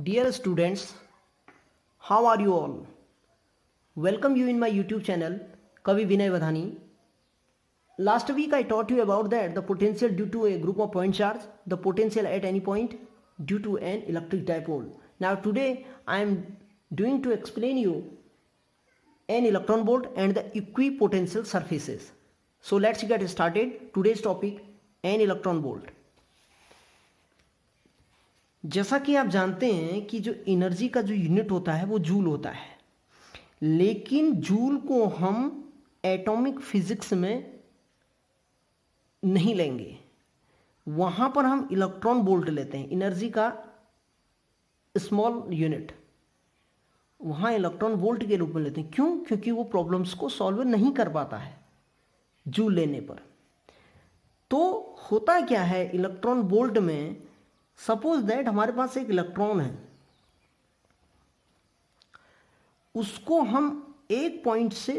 Dear students, how are you all? Welcome you in my YouTube channel, Kavi Vinay Vadhani. Last week I taught you about that the potential due to a group of point charge, the potential at any point due to an electric dipole. Now today I am doing to explain you an electron volt and the equipotential surfaces. So let's get started. Today's topic, an electron volt. जैसा कि आप जानते हैं कि जो energy का जो unit होता है वो जूल होता है, लेकिन जूल को हम एटॉमिक फिजिक्स में नहीं लेंगे, वहाँ पर हम इलेक्ट्रॉन वोल्ट लेते हैं, एनर्जी का स्मॉल यूनिट, वहाँ इलेक्ट्रॉन वोल्ट के रूप में लेते हैं। क्यों? क्योंकि वो प्रॉब्लम्स को सॉल्व नहीं कर पाता है जूल लेने पर। तो होता क्या है इलेक्ट्रॉन वोल्ट में, सपोज दैट हमारे पास एक इलेक्ट्रॉन है, उसको हम एक पॉइंट से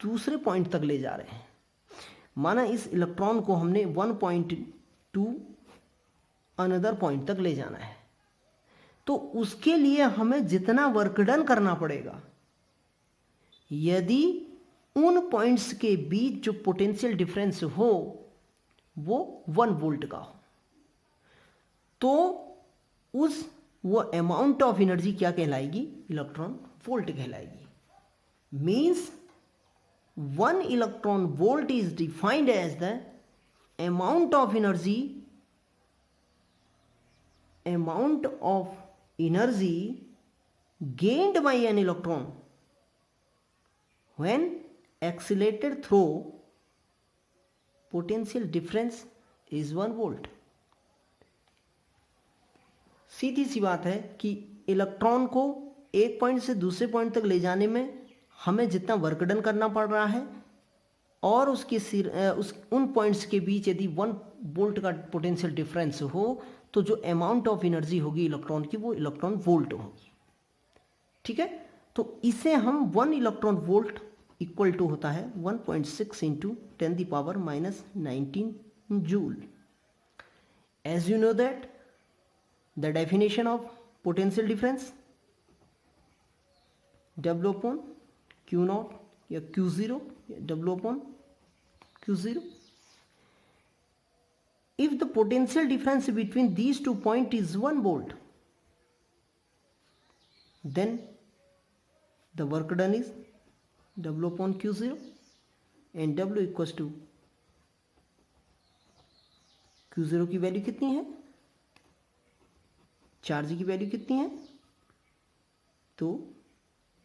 दूसरे पॉइंट तक ले जा रहे हैं। माना इस इलेक्ट्रॉन को हमने one point two another point तक ले जाना है, तो उसके लिए हमें जितना वर्क डन करना पड़ेगा, यदि उन पॉइंट्स के बीच जो पोटेंशियल डिफरेंस हो वो 1 वोल्ट का हो, तो वो अमाउंट ऑफ एनर्जी क्या कहलाएगी? इलेक्ट्रॉन वोल्ट कहलाएगी। Means 1 electron volt is defined as the amount of energy gained by an electron when accelerated through potential difference is 1 volt। सीधी सी बात है कि इलेक्ट्रॉन को एक पॉइंट से दूसरे पॉइंट तक ले जाने में हमें जितना वर्क डन करना पड़ रहा है, और उन पॉइंट्स के बीच यदि 1 वोल्ट का पोटेंशियल डिफरेंस हो, तो जो अमाउंट ऑफ एनर्जी होगी इलेक्ट्रॉन की वो इलेक्ट्रॉन वोल्ट होगी। ठीक है, तो इसे हम 1 इलेक्ट्रॉन वोल्ट इक्वल टू होता है 1.6 into 10⁻⁻19 joule. As you know that the definition of potential difference, W upon Q naught या Q0 या W upon Q0। if the potential difference between these 2 points is 1 volt, then the work done is W upon Q0, and W equals to Q0 की value कितनी है, charge की value कितनी है, तो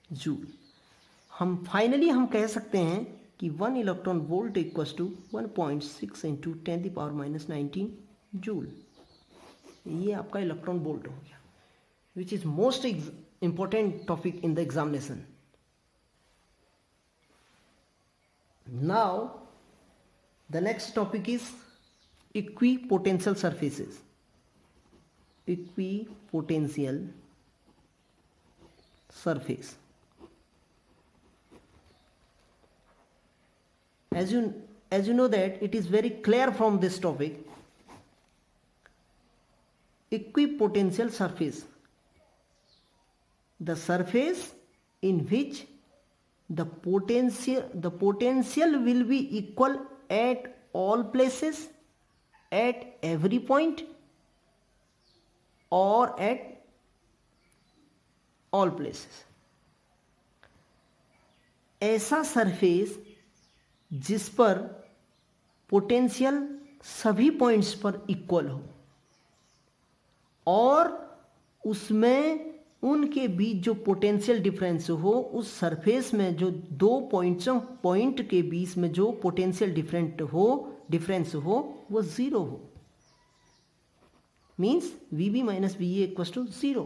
joule. हम फाइनली कह सकते हैं कि 1 electron volt equals to 1.6 into 10⁻⁻19 joule. ये आपका इलेक्ट्रॉन वोल्ट हो गया, which is most important topic in the examination. Now the next topic is equipotential surfaces. Equipotential surface. As you know that it is very clear from this topic, equipotential surface, the surface in which the potential will be equal at all places, at every point, और at all places. ऐसा surface जिस पर potential सभी points पर equal हो, और उसमें उनके बीच जो पोटेंशियल डिफरेंस हो, उस सरफेस में जो 2 पॉइंट के बीच में जो पोटेंशियल डिफरेंस हो वो 0 हो। Means VB minus VA equals to 0।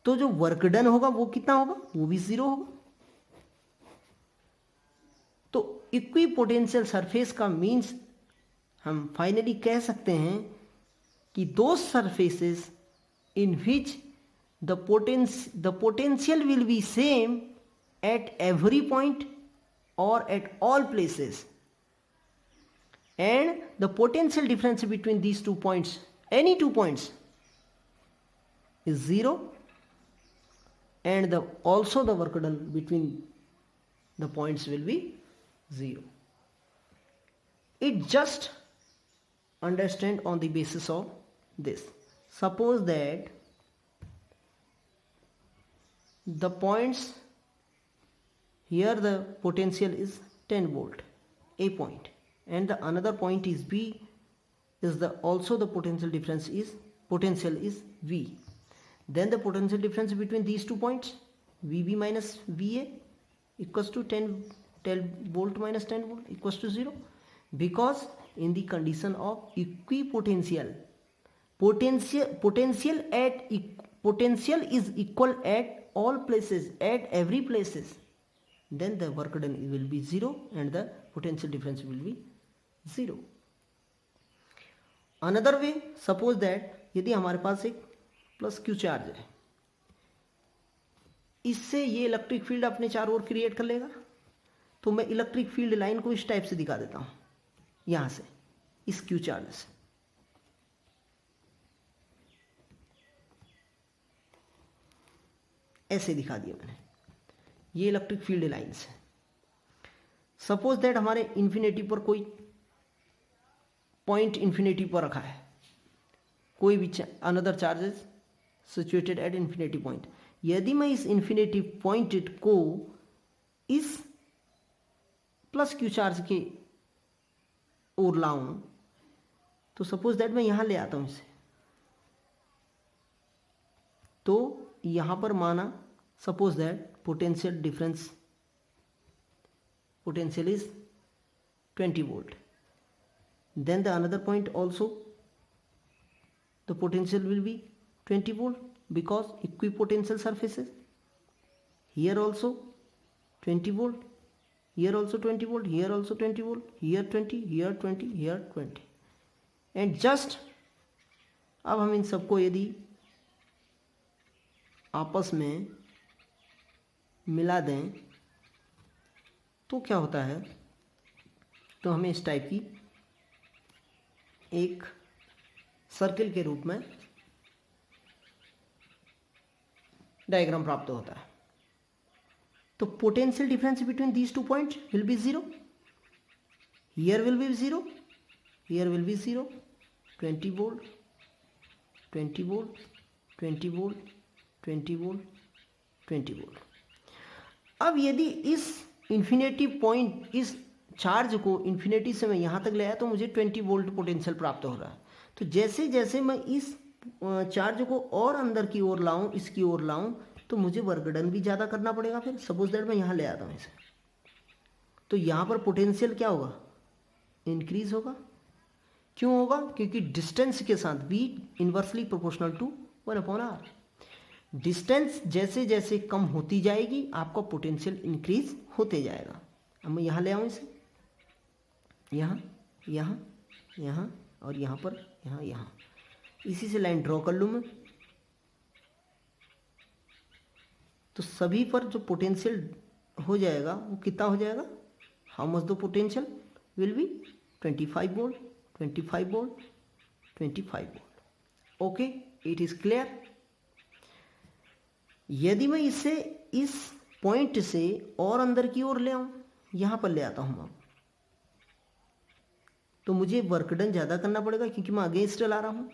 तो जो वर्क डन होगा वो कितना होगा, वो भी 0 होगा। तो इक्विपोटेंशियल सरफेस का मीन्स हम फाइनली कह सकते हैं कि दो surfaces in which the potential will be same at every point और at all places, and the potential difference between these 2 points, any 2 points, is 0, and the also the work done between the points will be 0. It just understand on the basis of this. Suppose that the points here, the potential is 10 volt, a point, and the another point is B, is the also the potential difference is V. Then the potential difference between these 2 points, VB minus VA, equals to 10 volt minus 10 volt equals to 0, because in the condition of equipotential, potential is equal at all places, at every places, then the work done will be 0 and the potential difference will be 0. Another way, suppose that यदि हमारे पास एक plus Q charge है, इससे ये electric field अपने चारों ओर create कर लेगा, तो मैं इलेक्ट्रिक फील्ड लाइन को इस टाइप से दिखा देता हूं, यहां से इस क्यू चार्ज से ऐसे दिखा दिया मैंने, ये इलेक्ट्रिक फील्ड लाइंस है. सपोज दैट हमारे इन्फिनिटी पर कोई पॉइंट इन्फिनिटी पर रखा है, कोई भी another charges situated at infinity point. यदि मैं इस इन्फिनिटी पॉइंट को इस प्लस क्यू चार्ज के ओर लाऊं, तो सपोज दैट मैं यहां ले आता हूं इसे, तो यहां पर माना suppose that potential difference, potential is 20 volt. Then the another point also the potential will be 20 volt, because equipotential surfaces. Here also 20 volt, here also 20 volt, here also 20 volt, here 20, here 20, here 20. And just अब हम इन सबको यदि आपस में मिला दें तो क्या होता है, तो हमें इस टाइप की एक सर्किल के रूप में डायग्राम प्राप्त होता है. तो potential difference between these 2 points will be 0, here will be 0, here will be 0, 20 volt, 20 volt, 20 volt, 20 volt, 20 volt. अब यदि इस इन्फिनिटी पॉइंट, इस चार्ज को इन्फिनिटी से मैं यहाँ तक ले आया, तो मुझे 20 वोल्ट पोटेंशियल प्राप्त हो रहा है. तो जैसे जैसे मैं इस चार्ज को और अंदर की ओर लाऊं, इसकी ओर लाऊं, तो मुझे वर्क डन भी ज़्यादा करना पड़ेगा. फिर सपोज दैट मैं यहाँ ले आता हूँ इसे, तो यहाँ पर पोटेंशियल क्या होगा, इंक्रीज होगा. क्यों होगा, क्योंकि डिस्टेंस के साथ V inversely proportional to 1/r. Distance जैसे जैसे कम होती जाएगी, आपका पोटेंशियल इंक्रीज होते जाएगा. अब मैं यहाँ ले आऊँ इसे, यहाँ यहाँ यहाँ और यहाँ पर, यहाँ यहाँ, इसी से लाइन ड्रॉ कर लूँ मैं, तो सभी पर जो पोटेंशियल हो जाएगा वो कितना हो जाएगा, how much the potential will B 25 volt, 25 volt, 25 volt. Okay, it is clear. यदि मैं इसे इस पॉइंट से और अंदर की ओर ले आऊं, यहां पर ले आता हूं मैं, तो मुझे वर्क डन ज़्यादा करना पड़ेगा, क्योंकि मैं अगेंस्ट ला रहा हूं.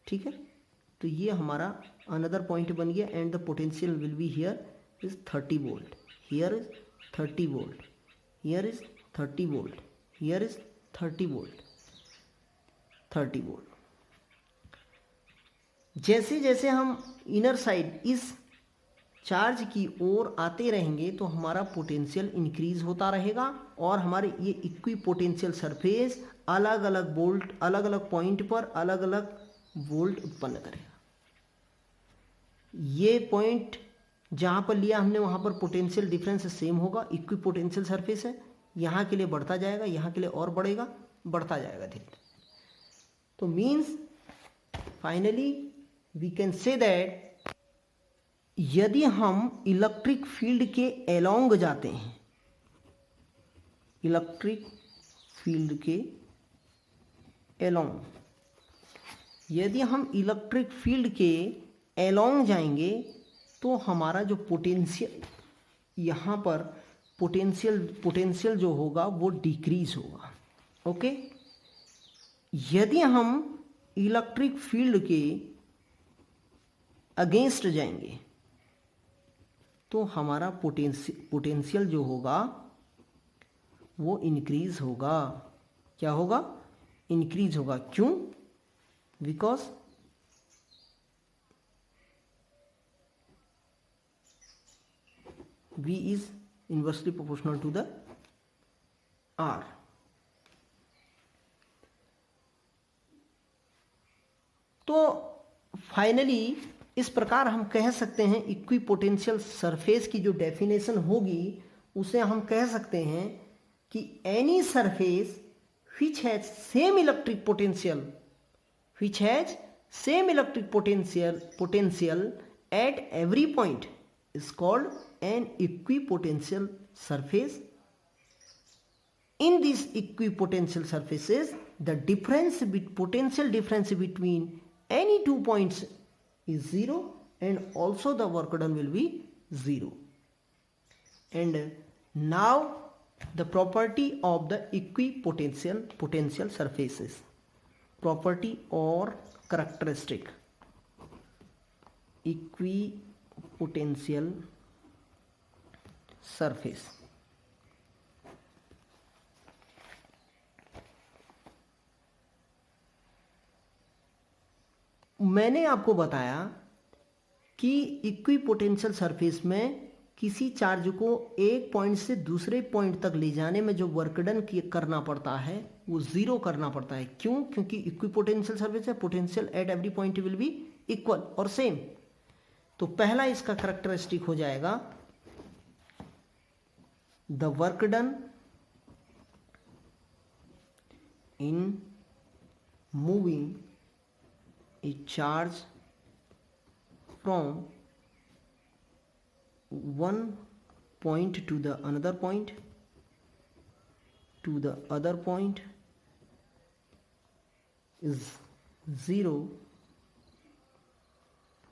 ठीक है, तो ये हमारा अनदर पॉइंट बन गया. And the potential will be here is 30 volt, here is 30 volt, here is 30 volt, here is 30 volt, 30 volt. जैसे जैसे हम इनर साइड इस चार्ज की ओर आते रहेंगे, तो हमारा पोटेंशियल इंक्रीज होता रहेगा, और हमारे ये इक्विपोटेंशियल सरफेस अलग अलग वोल्ट, अलग अलग पॉइंट पर अलग अलग वोल्ट उत्पन्न करेगा. ये पॉइंट जहाँ पर लिया हमने, वहाँ पर पोटेंशियल डिफरेंस सेम होगा, इक्विपोटेंशियल सरफेस है, यहाँ के लिए बढ़ता जाएगा, यहाँ के लिए और बढ़ेगा, बढ़ता जाएगा धीरे. तो means finally we can say that यदि हम इलेक्ट्रिक फील्ड के अलोंग जाते हैं, इलेक्ट्रिक फील्ड के अलोंग, यदि हम इलेक्ट्रिक फील्ड के अलोंग जाएंगे, तो हमारा जो पोटेंशियल यहाँ पर पोटेंशियल जो होगा वो डिक्रीज होगा। ओके, यदि हम इलेक्ट्रिक फील्ड के अगेंस्ट जाएंगे तो हमारा पोटेंशियल जो होगा वो इंक्रीज होगा। क्या होगा? इंक्रीज होगा। क्यों? Because V is inversely proportional to the R। तो फाइनली इस प्रकार हम कह सकते हैं इक्विपोटेंशियल सरफेस की जो डेफिनेशन होगी उसे हम कह सकते हैं कि any surface which has same electric potential at every point is called an equipotential surface. In these equipotential surfaces, the potential difference between any 2 points is 0 and also the work done will be 0. And now the property of the equipotential surfaces, property or characteristic, equipotential surface। मैंने आपको बताया कि equipotential surface में किसी charge को एक point से दूसरे पॉइंट तक ले जाने में जो वर्क डन करना पड़ता है वो जीरो करना पड़ता है। क्यों? क्योंकि इक्विपोटेंशियल सरफेस है, potential at every point will be equal और सेम। तो पहला इसका कैरेक्टरिस्टिक हो जाएगा the work done in moving A charge from one point to the another point to the other point is 0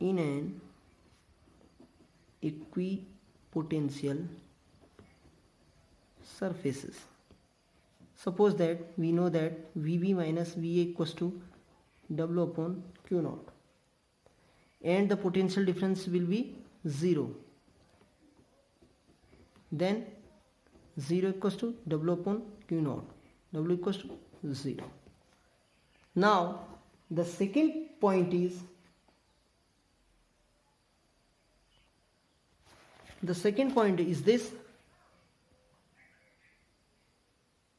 in an equipotential surfaces. Suppose that we know that VB minus VA equals to W upon Q naught and the potential difference will be 0. Then 0 equals to W upon Q naught, W equals to 0. Now the second point is this: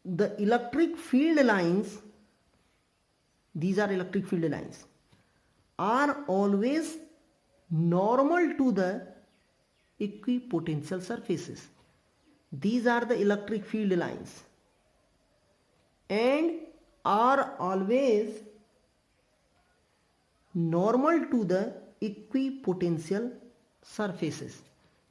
the electric field lines, these are electric field lines, are always normal to the equipotential surfaces. These are the electric field lines and are always normal to the equipotential surfaces.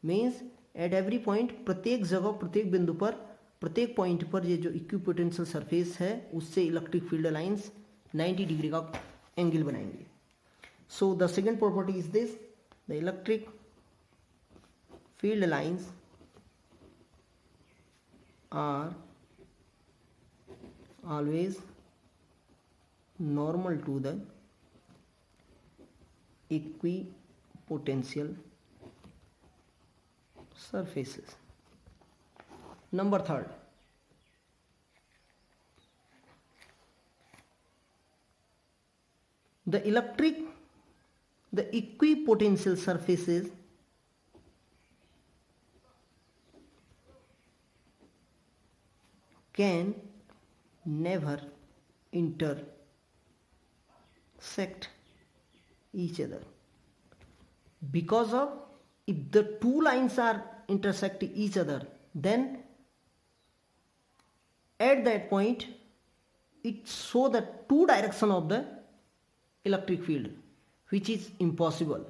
Means at every point, प्रत्येक जगह प्रत्येक बिंदु पर प्रत्येक point पर ये जो equipotential surface है उससे इलेक्ट्रिक फील्ड लाइंस 90 डिग्री का एंगल बनाएंगे। So the second property is this: the electric field lines are always normal to the equipotential surfaces. Number 3, the equipotential surfaces can never intersect each other, because of if the two lines are intersecting each other, then at that point it show the two direction of the electric field, which is impossible,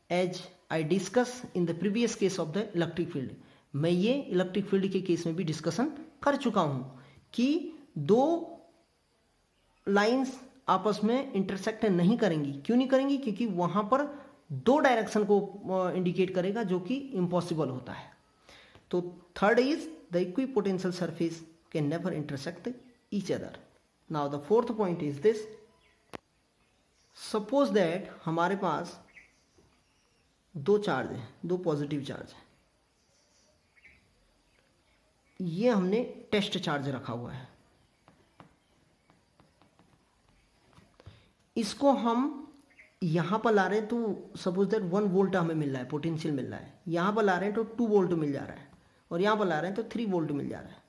as I discussed in the previous case of the electric field. मैं ये electric field के case में भी discussion कर चुका हूं कि दो लाइंस आपस में इंटरसेक्ट नहीं करेंगी। क्यों नहीं करेंगी? क्योंकि वहां पर दो डायरेक्शन को इंडिकेट करेगा, जो कि इम्पॉसिबल होता है। तो third is the equipotential surface can never intersect each other. Now the fourth point is this, suppose that हमारे पास दो चार्ज हैं, दो पॉजिटिव चार्ज हैं। ये हमने टेस्ट चार्ज रखा हुआ है, इसको हम यहाँ पर ला रहे हैं तो सपोज दैट 1 वोल्ट हमें मिल रहा है, पोटेंशियल मिल रहा है। यहाँ पर ला रहे हैं तो 2 वोल्ट मिल जा रहा है, और यहाँ पर ला रहे हैं तो 3 वोल्ट मिल जा रहा है।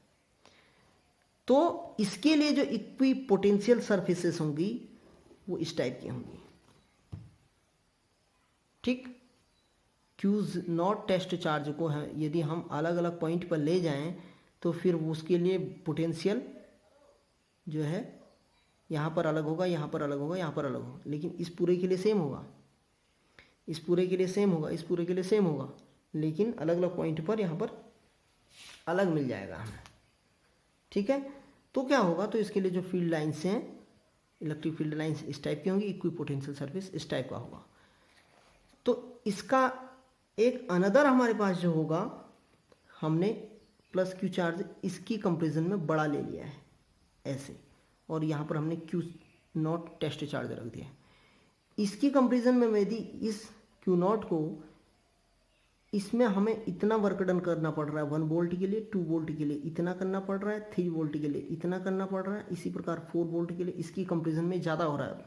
तो इसके लिए जो इक्वी पोटेंशियल सरफेसेस होंगी वो इस टाइप की होंगी, ठीक। क्यूज नॉट टेस्ट चार्ज को है यदि हम अलग अलग पॉइंट पर ले जाएं तो फिर उसके लिए पोटेंशियल जो है यहाँ पर अलग होगा, यहाँ पर अलग होगा, यहाँ पर अलग होगा, लेकिन इस पूरे के लिए सेम होगा, इस पूरे के लिए सेम होगा, इस पूरे के लिए सेम होगा, लेकिन अलग अलग पॉइंट पर यहाँ पर अलग मिल जाएगा हमें, ठीक है। तो क्या होगा, तो इसके लिए जो फील्ड लाइन्स हैं, इलेक्ट्रिक फील्ड लाइन्स इस टाइप की होंगी, इक्वी पोटेंशियल सरफेस इस टाइप का होगा। तो इसका एक अनदर हमारे पास जो होगा, हमने प्लस क्यू चार्ज इसकी कंपेरिजन में बड़ा ले लिया है ऐसे, और यहाँ पर हमने क्यू नॉट टेस्ट चार्ज रख दिया है। इसकी कंपेरिजन में यदि इस क्यू नॉट को, इसमें हमें इतना वर्क डन करना पड़ रहा है 1 वोल्ट के लिए, 2 वोल्ट के लिए इतना करना पड़ रहा है, 3 वोल्ट के लिए इतना करना पड़ रहा है, इसी प्रकार 4 वोल्ट के लिए इसकी कंपेरिजन में ज़्यादा हो रहा है।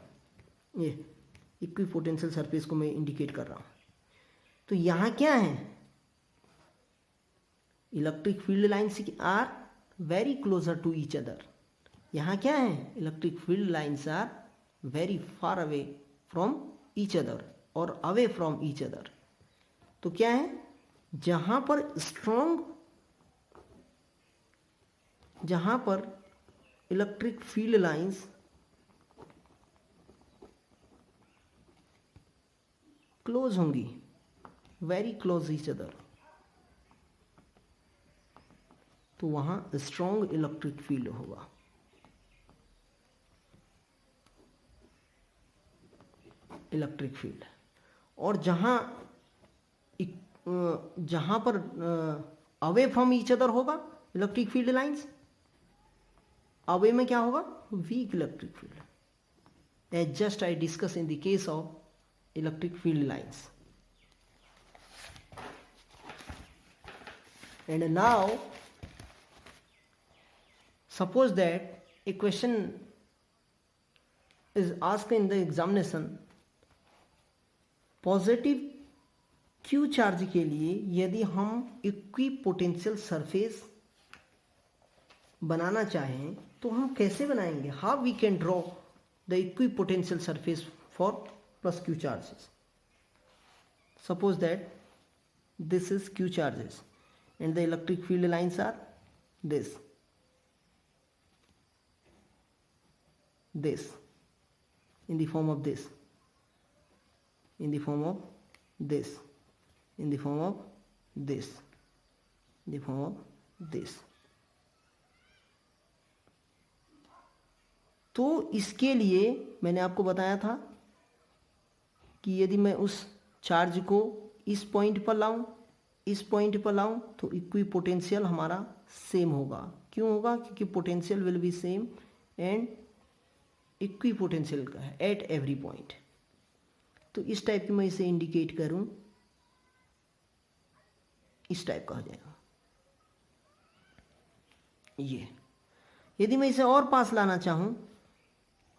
ये इक्वी पोटेंशियल सरफेस को मैं इंडिकेट कर रहा हूँ। तो यहाँ क्या है, electric field lines are very closer to each other. यहाँ क्या है, electric field lines are very far away from each other और अवे फ्रॉम ईच अदर। तो क्या है, जहाँ पर इलेक्ट्रिक फील्ड लाइन्स क्लोज होंगी, वेरी क्लोज ईच अदर, तो वहाँ स्ट्रॉन्ग इलेक्ट्रिक फील्ड होगा। इलेक्ट्रिक फील्ड, और जहाँ पर अवे फ्रॉम ईच अदर होगा इलेक्ट्रिक फील्ड लाइंस, अवे में क्या होगा, weak electric field, as just I discuss in the case of electric field lines. And now suppose that a question is asked in the examination, positive q charge के लिए यदि हम equi potential surface बनाना चाहें तो हम कैसे बनाएंगे, how we can draw the equipotential surface for plus q charges. Suppose that this is q charges and the electric field lines are this in the form of this, in the form of this, in the form of this, in the form of this। तो इसके लिए मैंने आपको बताया था कि यदि मैं उस चार्ज को इस पॉइंट पर लाऊं, इस पॉइंट पर लाऊं, तो इक्वी पोटेंशियल हमारा सेम होगा। क्यों होगा, क्योंकि potential will be same and equi potential का है एट एवरी पॉइंट। तो इस टाइप की मैं इसे इंडिकेट करूं, इस टाइप का हो जाएगा ये। यदि मैं इसे और पास लाना चाहूं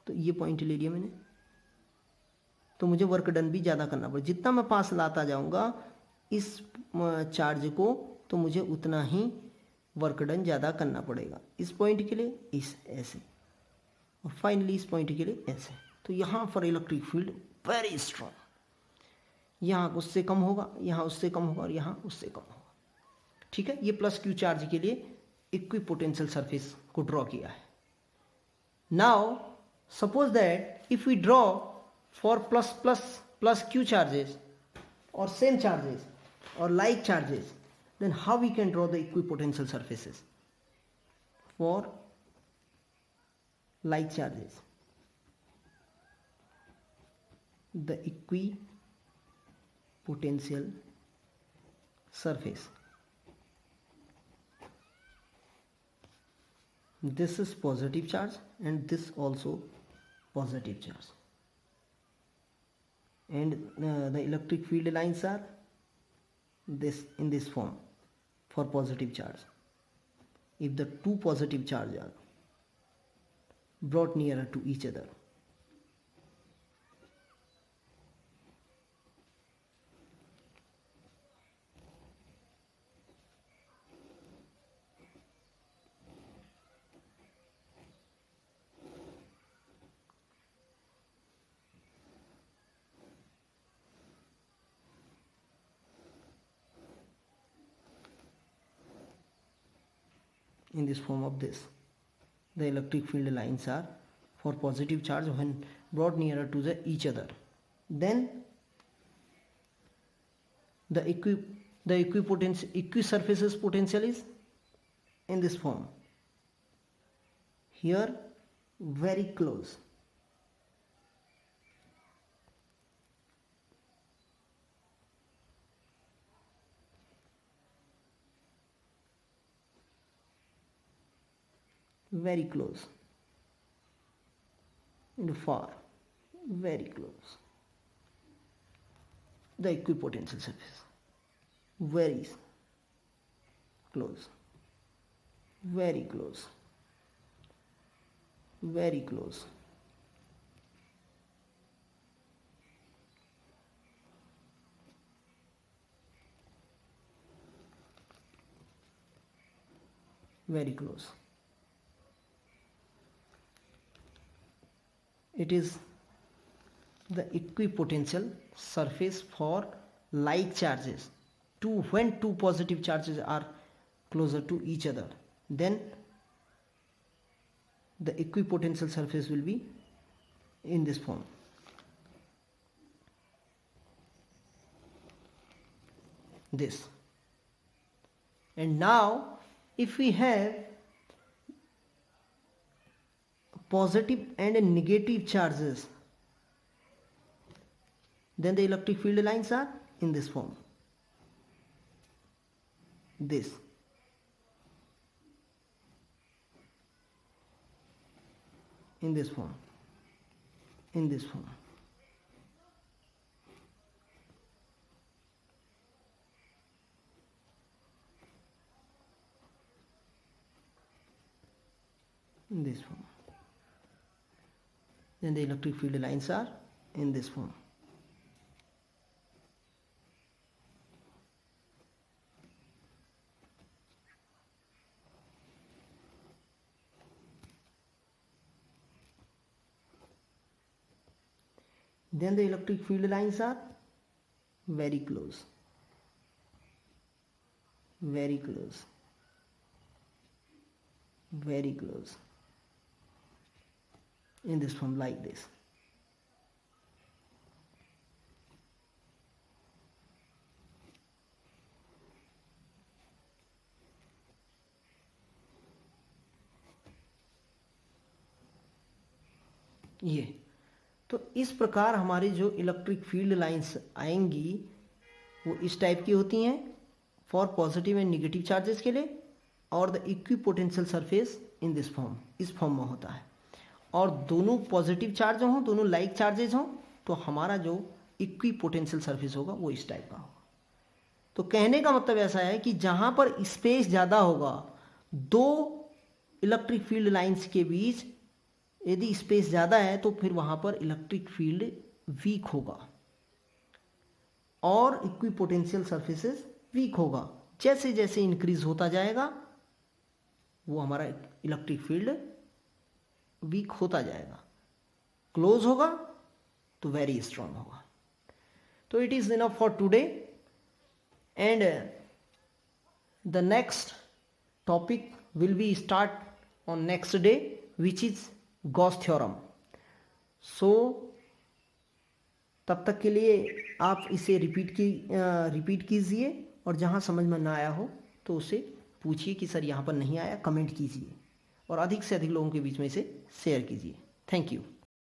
तो ये पॉइंट ले लिया मैंने, तो मुझे वर्क डन भी ज़्यादा करना पड़ेगा। जितना मैं पास लाता जाऊंगा इस चार्ज को तो मुझे उतना ही वर्क डन ज़्यादा करना पड़ेगा। इस पॉइंट के लिए इस ऐसे, और फाइनली इस पॉइंट के लिए ऐसे। तो यहाँ पर इलेक्ट्रिक फील्ड वेरी स्ट्रॉन्ग, यहाँ उससे कम होगा, यहाँ उससे कम होगा, और यहाँ उससे कम होगा। ठीक है, ये प्लस क्यू चार्ज के लिए इक्वी पोटेंशियल सरफेस को ड्रॉ किया है। Now suppose that if we draw for plus q charges or same charges or like charges, then how we can draw the equipotential surfaces for like charges? The potential surface. This is positive charge and this also positive charge, and the electric field lines are this in this form for positive charge. If the two positive charges are brought nearer to each other, in this form of this, the electric field lines are for positive charge when brought nearer to each other. Then the equisurface's potential is in this form. Here very close. Very close and far, very close. The equipotential surface, very close, very close, very close, very close. It is the equipotential surface for like charges. When two positive charges are closer to each other, then the equipotential surface will be in this form. This. And now if we have positive and negative charges, then the electric field lines are in this form. This. In this form. In this form. In this form. Then the electric field lines are in this form. Then the electric field lines are very close, very close, very close. In this form, like this. ये तो इस प्रकार हमारी जो electric field lines आएंगी वो इस type की होती हैं for positive and negative charges के लिए, और the equipotential surface in this form, इस फॉर्म में होता है। और दोनों पॉजिटिव चार्ज हों, दोनों लाइक चार्जेस हों, तो हमारा जो इक्विपोटेंशियल सरफेस होगा वो इस टाइप का होगा। तो कहने का मतलब ऐसा है कि जहां पर स्पेस ज़्यादा होगा, दो इलेक्ट्रिक फील्ड लाइंस के बीच यदि स्पेस ज़्यादा है तो फिर वहां पर इलेक्ट्रिक फील्ड वीक होगा और इक्विपोटेंशियल सरफेसेस वीक होगा। जैसे जैसे इंक्रीज होता जाएगा वो हमारा इलेक्ट्रिक फील्ड वीक होता जाएगा। क्लोज होगा तो वेरी स्ट्रांग होगा। तो it is enough for today and the next topic will be start on next day which is Gauss theorem. So तब तक के लिए आप इसे रिपीट कीजिए और जहाँ समझ में ना आया हो तो उसे पूछिए कि सर यहाँ पर नहीं आया, कमेंट कीजिए और अधिक से अधिक लोगों के बीच में इसे शेयर कीजिए। Thank you.